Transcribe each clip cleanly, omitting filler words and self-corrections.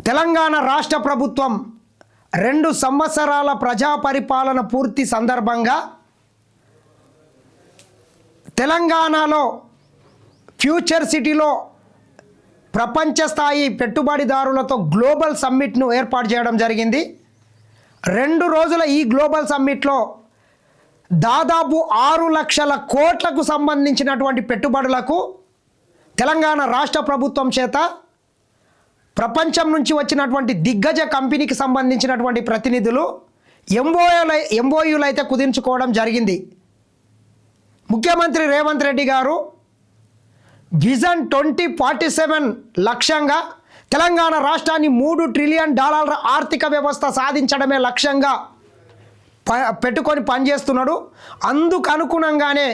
తెలంగాణ రాష్ట్ర ప్రభుత్వం 2 సంవత్సరాల ప్రజా పరిపాలన పూర్తి సందర్భంగా తెలంగాణలో ఫ్యూచర్ సిటీలో ప్రపంచ స్థాయి పెట్టుబడిదారులతో గ్లోబల్ సమ్మిట్ను ఏర్పాటు చేయడం జరిగింది. 2 రోజుల ఈ గ్లోబల్ సమ్మిట్లో దాదాపు 6 లక్షల కోట్లకు సంబంధించినటువంటి పెట్టుబడులకు తెలంగాణ రాష్ట్ర ప్రభుత్వం చేత ప్రపంచం నుంచి వచ్చినటువంటి దిగ్గజ కంపెనీకి సంబంధించినటువంటి ప్రతినిధులు ఎంఓయూలు అయితే కుదించుకోవడం జరిగింది. ముఖ్యమంత్రి రేవంత్ రెడ్డి గారు విజన్ 2047 లక్ష్యంగా తెలంగాణ రాష్ట్రాన్ని $3 ట్రిలియన్ ఆర్థిక వ్యవస్థ సాధించడమే లక్ష్యంగా పెట్టుకొని పనిచేస్తున్నాడు. అందుకు అనుగుణంగానే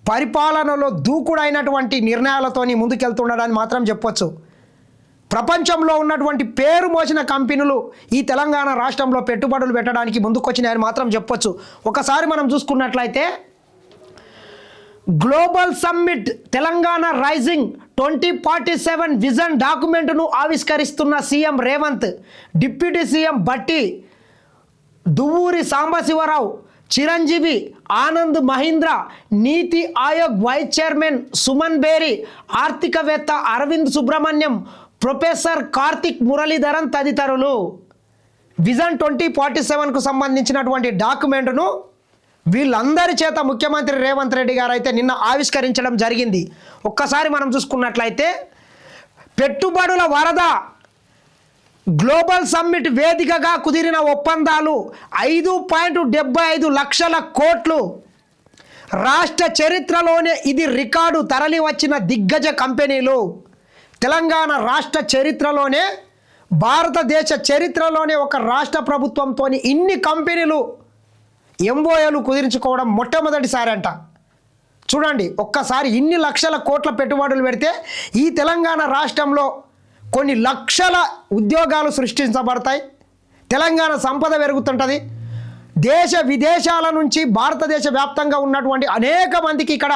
పరిపాలనలో దూకుడైనటువంటి నిర్ణయాలతోని ముందుకెళ్తున్నాడని మాత్రం చెప్పొచ్చు. ప్రపంచంలో ఉన్నటువంటి పేరు మోసిన కంపెనీలు ఈ తెలంగాణ రాష్ట్రంలో పెట్టుబడులు పెట్టడానికి ముందుకొచ్చినాయని మాత్రం చెప్పొచ్చు. ఒకసారి మనం చూసుకున్నట్లయితే global summit Telangana rising 2047 vision డాక్యుమెంట్ను ఆవిష్కరిస్తున్న C M Revanth, deputy C M Bhatti, Duvvuri Sambasivarao, Chiranjeevi, Anand Mahindra, నీతి ఆయోగ్ వైస్ చైర్మన్ సుమన్ బేరి, ఆర్థికవేత్త అరవింద్ సుబ్రహ్మణ్యం, ప్రొఫెసర్ కార్తిక్ మురళీధరన్ తదితరులు విజన్ 2047కు సంబంధించినటువంటి డాక్యుమెంట్ను వీళ్ళందరి చేత ముఖ్యమంత్రి రేవంత్ రెడ్డి గారు అయితే నిన్న ఆవిష్కరించడం జరిగింది. ఒక్కసారి మనం చూసుకున్నట్లయితే పెట్టుబడుల వరద, గ్లోబల్ సమ్మిట్ వేదికగా కుదిరిన ఒప్పందాలు 5.75 లక్షల కోట్లు, రాష్ట్ర చరిత్రలోనే ఇది రికార్డు, తరలి వచ్చిన దిగ్గజ కంపెనీలు. తెలంగాణ రాష్ట్ర చరిత్రలోనే, భారతదేశ చరిత్రలోనే ఒక రాష్ట్ర ప్రభుత్వంతో ఇన్ని కంపెనీలు ఎంఓఏలు కుదిరించుకోవడం మొట్టమొదటిసారి అంట. చూడండి, ఒక్కసారి ఇన్ని లక్షల కోట్ల పెట్టుబడులు పెడితే ఈ తెలంగాణ రాష్ట్రంలో కొన్ని లక్షల ఉద్యోగాలు సృష్టించబడతాయి, తెలంగాణ సంపద పెరుగుతుంటుంది. దేశ విదేశాల నుంచి భారతదేశ వ్యాప్తంగా ఉన్నటువంటి అనేక మందికి ఇక్కడ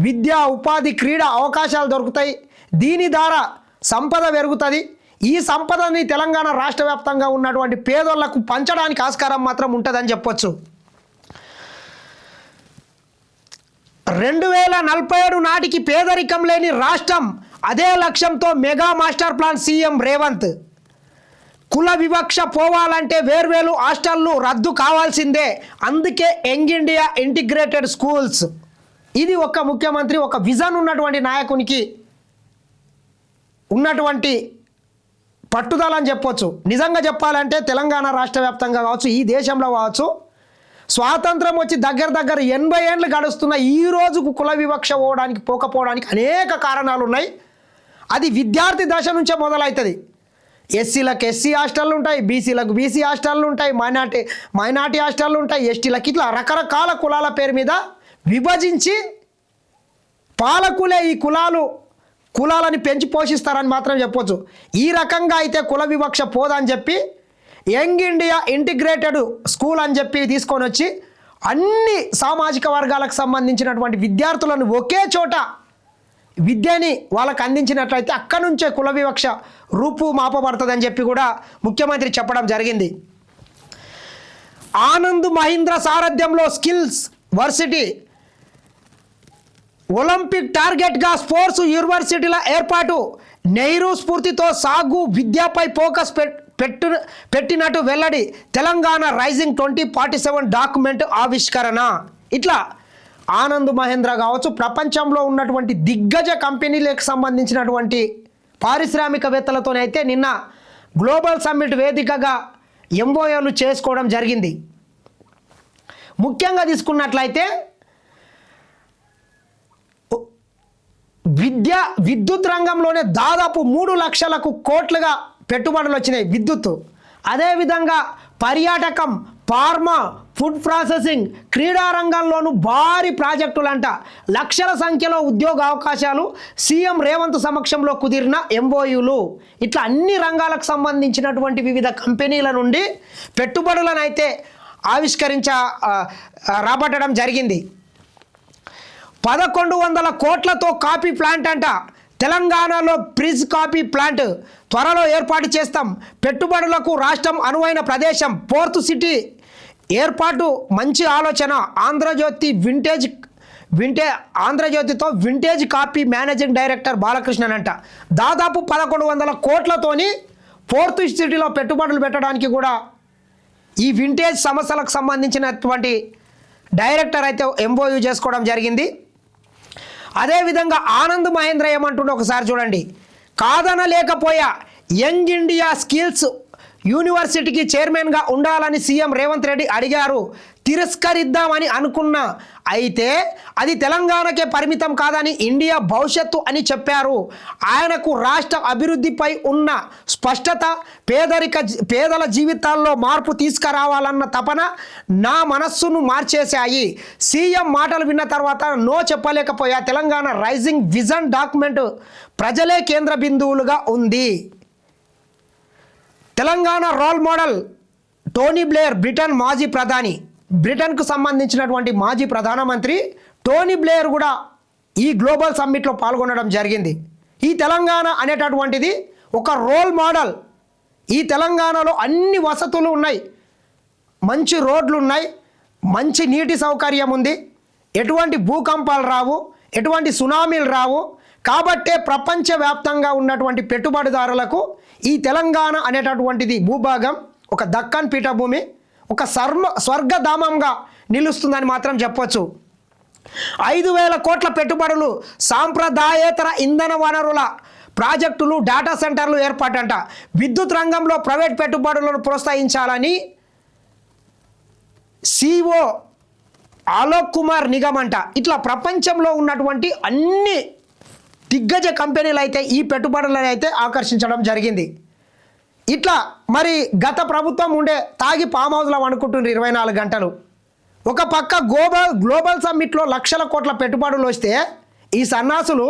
విద్య, ఉపాధి, క్రీడా అవకాశాలు దొరుకుతాయి. దీని ద్వారా సంపద పెరుగుతుంది. ఈ సంపదని తెలంగాణ రాష్ట్ర వ్యాప్తంగా ఉన్నటువంటి పేదోళ్లకు పంచడానికి ఆస్కారం మాత్రం ఉంటుందని చెప్పొచ్చు. 2047 నాటికి పేదరికం లేని రాష్ట్రం, అదే లక్ష్యంతో mega master plan CM Revanth. కుల వివక్ష పోవాలంటే వేర్వేరు హాస్టళ్లు రద్దు కావాల్సిందే, అందుకే యంగ్ ఇండియా ఇంటిగ్రేటెడ్ స్కూల్స్. ఇది ఒక ముఖ్యమంత్రి, ఒక విజన్ ఉన్నటువంటి నాయకునికి ఉన్నటువంటి పట్టుదల అని చెప్పొచ్చు. నిజంగా చెప్పాలంటే తెలంగాణ రాష్ట్ర వ్యాప్తంగా కావచ్చు, ఈ దేశంలో కావచ్చు, స్వాతంత్రం వచ్చి దగ్గర 80 ఏళ్ళు గడుస్తున్న ఈ రోజుకు కుల వివక్ష పోకపోవడానికి అనేక కారణాలు ఉన్నాయి. అది విద్యార్థి దశ నుంచే మొదలవుతుంది. ఎస్సీలకు ఎస్సీ హాస్టళ్ళు ఉంటాయి, బీసీలకు బీసీ హాస్టళ్ళు ఉంటాయి, మైనార్టీ హాస్టళ్ళు ఉంటాయి, ఎస్టీలకు, ఇట్లా రకరకాల కులాల పేరు మీద విభజించి పాలకులే ఈ కులాలని పెంచి పోషిస్తారని మాత్రం చెప్పొచ్చు. ఈ రకంగా అయితే కుల వివక్ష పోదని చెప్పి యంగ్ ఇండియా ఇంటిగ్రేటెడ్ స్కూల్ అని చెప్పి తీసుకొని వచ్చి అన్ని సామాజిక వర్గాలకు సంబంధించినటువంటి విద్యార్థులను ఒకే చోట విద్యని వాళ్ళకు అందించినట్లయితే అక్కడి నుంచే కుల వివక్ష రూపు మాపబడుతుందని చెప్పి కూడా ముఖ్యమంత్రి చెప్పడం జరిగింది. ఆనంద్ మహీంద్ర సారథ్యంలో స్కిల్స్ వర్సిటీ, ఒలింపిక్ టార్గెట్గా స్పోర్ట్స్ యూనివర్సిటీల ఏర్పాటు, నెహ్రూ స్ఫూర్తితో సాగు విద్యపై ఫోకస్ పెట్టినట్టు వెల్లడి, తెలంగాణ రైజింగ్ 2047 డాక్యుమెంట్ ఆవిష్కరణ. ఇట్లా ఆనంద్ మహేంద్ర కావచ్చు, ప్రపంచంలో ఉన్నటువంటి దిగ్గజ కంపెనీలకు సంబంధించినటువంటి పారిశ్రామికవేత్తలతోనైతే నిన్న గ్లోబల్ సమ్మిట్ వేదికగా ఎంఓఏలు చేసుకోవడం జరిగింది. ముఖ్యంగా తీసుకున్నట్లయితే విద్యుత్ రంగంలోనే దాదాపు 3 లక్షలకు కోట్లుగా పెట్టుబడులు వచ్చినాయి విద్యుత్. అదేవిధంగా పర్యాటకం, ఫార్మా, ఫుడ్ ప్రాసెసింగ్, క్రీడా రంగంలోనూ భారీ ప్రాజెక్టులంట, లక్షల సంఖ్యలో ఉద్యోగ అవకాశాలు, సీఎం రేవంత్ సమక్షంలో కుదిరిన ఎంఓయూలు. ఇట్లా అన్ని రంగాలకు సంబంధించినటువంటి వివిధ కంపెనీల నుండి పెట్టుబడులను అయితే రాబట్టడం జరిగింది. 1100 కోట్లతో కాఫీ ప్లాంట్ అంట. తెలంగాణలో ప్రిజ్ కాఫీ ప్లాంట్ త్వరలో ఏర్పాటు చేస్తాం. పెట్టుబడులకు రాష్ట్రం అనువైన ప్రదేశం, పోర్ట్ సిటీ ఏర్పాటు మంచి ఆలోచన. ఆంధ్రజ్యోతితో vintage coffee managing director Balakrishnan అంట. దాదాపు 1100 కోట్లతోని పోర్ట్ సిటీలో పెట్టుబడులు పెట్టడానికి కూడా ఈ వింటేజ్ సమస్యలకు సంబంధించినటువంటి డైరెక్టర్ అయితే ఎంఓయూ చేసుకోవడం జరిగింది. అదేవిధంగా ఆనంద్ మహేంద్ర ఏమంటుండో ఒకసారి చూడండి. కాదనలేకపోయా, యంగ్ ఇండియా స్కిల్స్ యూనివర్సిటీకి చైర్మన్గా ఉండాలని సీఎం రేవంత్ రెడ్డి అడిగారు. తిరస్కరిద్దామని అనుకున్నా, అయితే అది తెలంగాణకే పరిమితం కాదని ఇండియా భవిష్యత్తు అని చెప్పారు. ఆయనకు రాష్ట్ర అభివృద్ధిపై ఉన్న స్పష్టత, పేదల జీవితాల్లో మార్పు తీసుకురావాలన్న తపన నా మనస్సును మార్చేశాయి. సీఎం మాటలు విన్న తర్వాత నో చెప్పలేకపోయా. తెలంగాణ రైజింగ్ విజన్ డాక్యుమెంట్ ప్రజలే కేంద్ర బిందువులుగా ఉంది. Telangana role model Tony Blair, Britain మాజీ ప్రధాని, బ్రిటన్కు సంబంధించినటువంటి మాజీ ప్రధానమంత్రి టోనీ బ్లేయర్ కూడా ఈ గ్లోబల్ సమ్మిట్లో పాల్గొనడం జరిగింది. ఈ తెలంగాణ అనేటటువంటిది ఒక రోల్ మోడల్. ఈ తెలంగాణలో అన్ని వసతులు ఉన్నాయి, మంచి రోడ్లు ఉన్నాయి, మంచి నీటి సౌకర్యం ఉంది, ఎటువంటి భూకంపాలు రావు, ఎటువంటి సునామీలు రావు. కాబట్టే ప్రపంచవ్యాప్తంగా ఉన్నటువంటి పెట్టుబడిదారులకు ఈ తెలంగాణ అనేటటువంటిది భూభాగం ఒక దక్కన్ పీఠభూమి, ఒక స్వర్గధామంగా నిలుస్తుందని మాత్రం చెప్పొచ్చు. 5,000 కోట్ల పెట్టుబడులు, సాంప్రదాయేతర ఇంధన వనరుల ప్రాజెక్టులు, డేటా సెంటర్లు ఏర్పాటంట. విద్యుత్ రంగంలో ప్రైవేట్ పెట్టుబడులను ప్రోత్సహించాలని సిఓ ఆలోక్ కుమార్ నిగమ్ అంట. ఇట్లా ప్రపంచంలో ఉన్నటువంటి అన్ని దిగ్గజ కంపెనీలు అయితే ఈ పెట్టుబడులను అయితే ఆకర్షించడం జరిగింది. ఇట్లా మరి గత ప్రభుత్వం ఉండే తాగి ఫామ్ హౌస్లో అనుకుంటుండ్రు 24 గంటలు. ఒక పక్క గ్లోబల్ సమ్మిట్లో లక్షల కోట్ల పెట్టుబడులు వస్తే ఈ సన్నాసులు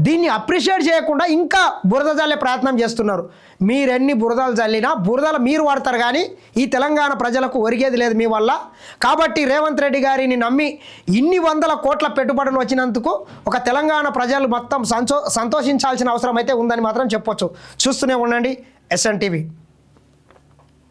దీన్ని అప్రిషియేట్ చేయకుండా ఇంకా బురద జల్లే ప్రయత్నం చేస్తున్నారు. మీరెన్ని బురదలు జల్లినా బురదలు మీరు వాడతారు, కానీ ఈ తెలంగాణ ప్రజలకు ఒరిగేది లేదు మీ వల్ల. కాబట్టి రేవంత్ రెడ్డి గారిని నమ్మి ఇన్ని 100 కోట్ల పెట్టుబడులు వచ్చినందుకు ఒక తెలంగాణ ప్రజలు మొత్తం సంతోషించాల్సిన అవసరం అయితే ఉందని మాత్రం చెప్పొచ్చు. చూస్తూనే ఉండండి SN TV.